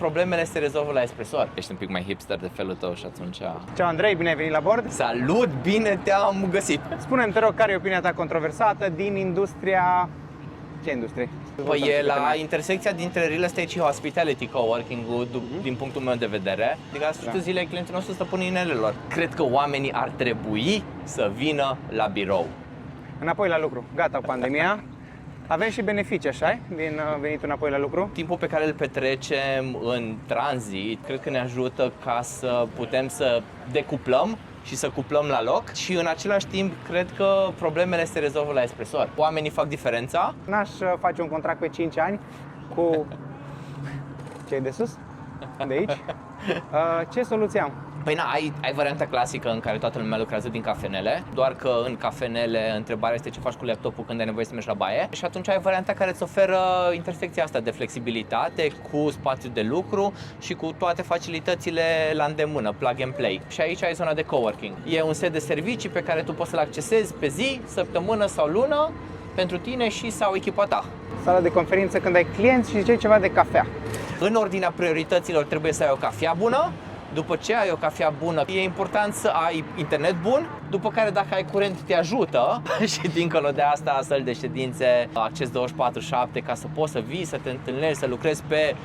problemele se rezolvă la espresor. Ești un pic mai hipster de felul tău și atunci... Ciao Andrei, bine ai venit la bord. Salut, bine te-am găsit! Spune-mi, te rog, care e opinia ta controversată din industria... Ce industrie? Păi e la intersecția dintre real estate și hospitality coworking-ul, din punctul meu de vedere. Adică la sfârșitul zilei clientul nostru stă pune inelelor. Cred că oamenii ar trebui să vină la birou. Înapoi la lucru. Gata, pandemia. Avem și beneficii, așa, din venitul înapoi la lucru? Timpul pe care îl petrecem în tranzit, cred că ne ajută ca să putem să decuplăm și să cuplăm la loc și în același timp cred că problemele se rezolvă la espresor. Oamenii fac diferența. N-aș face un contract pe 5 ani cu cei de sus, de aici. Ce soluție am? Păi na, ai varianta clasică în care toată lumea lucrează din cafenele, doar că în cafenele întrebarea este ce faci cu laptopul când ai nevoie să mergi la baie. Și atunci ai varianta care îți oferă intersecția asta de flexibilitate cu spațiu de lucru și cu toate facilitățile la îndemână, plug and play. Și aici ai zona de coworking. E un set de servicii pe care tu poți să-l accesezi pe zi, săptămână sau lună pentru tine și sau echipa ta. Sala de conferință când ai clienți și ziceai ceva de cafea. În ordinea priorităților trebuie să ai o cafea bună. După ce ai o cafea bună, e important să ai internet bun, după care dacă ai curent te ajută și dincolo de asta săli de ședințe, acces 24/7 ca să poți să vii, să te întâlnești, să lucrezi pe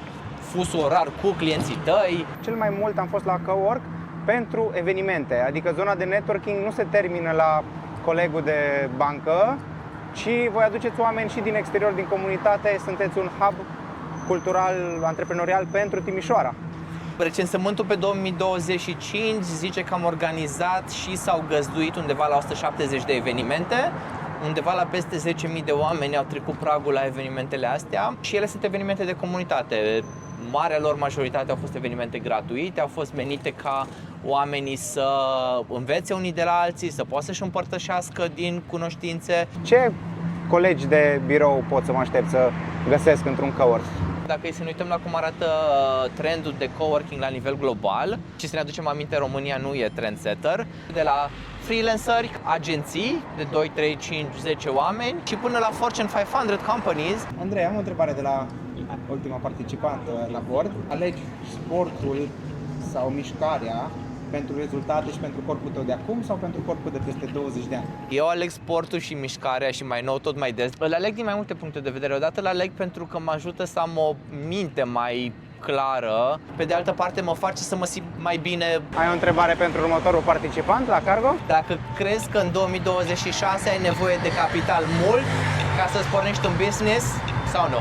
fusul orar cu clienții tăi. Cel mai mult am fost la cowork pentru evenimente, adică zona de networking nu se termină la colegul de bancă, ci voi aduceți oameni și din exterior, din comunitate, sunteți un hub cultural, antreprenorial pentru Timișoara. Recensământul pe 2025 zice că am organizat și s-au găzduit undeva la 170 de evenimente. Undeva la peste 10.000 de oameni au trecut pragul la evenimentele astea și ele sunt evenimente de comunitate. Marea lor majoritate au fost evenimente gratuite, au fost menite ca oamenii să învețe unii de la alții, să poată să-și împărtășească din cunoștințe. Ce colegi de birou pot să mă aștept să găsesc într-un cowork? Dacă e să ne uităm la cum arată trendul de coworking la nivel global și să ne aducem aminte, România nu e trendsetter, de la freelanceri, agenții de 2, 3, 5, 10 oameni și până la Fortune 500 companies. Andrei, am o întrebare de la ultima participantă la bord. Alegi sportul sau mișcarea pentru rezultate și pentru corpul tău de acum sau pentru corpul de peste 20 de ani? Eu aleg sportul și mișcarea și mai nou tot mai des. Îl aleg din mai multe puncte de vedere. Odată îl aleg pentru că mă ajută să am o minte mai clară. Pe de altă parte mă face să mă simt mai bine. Ai o întrebare pentru următorul participant la Cargo? Dacă crezi că în 2026 ai nevoie de capital mult ca să-ți pornești un business sau nu?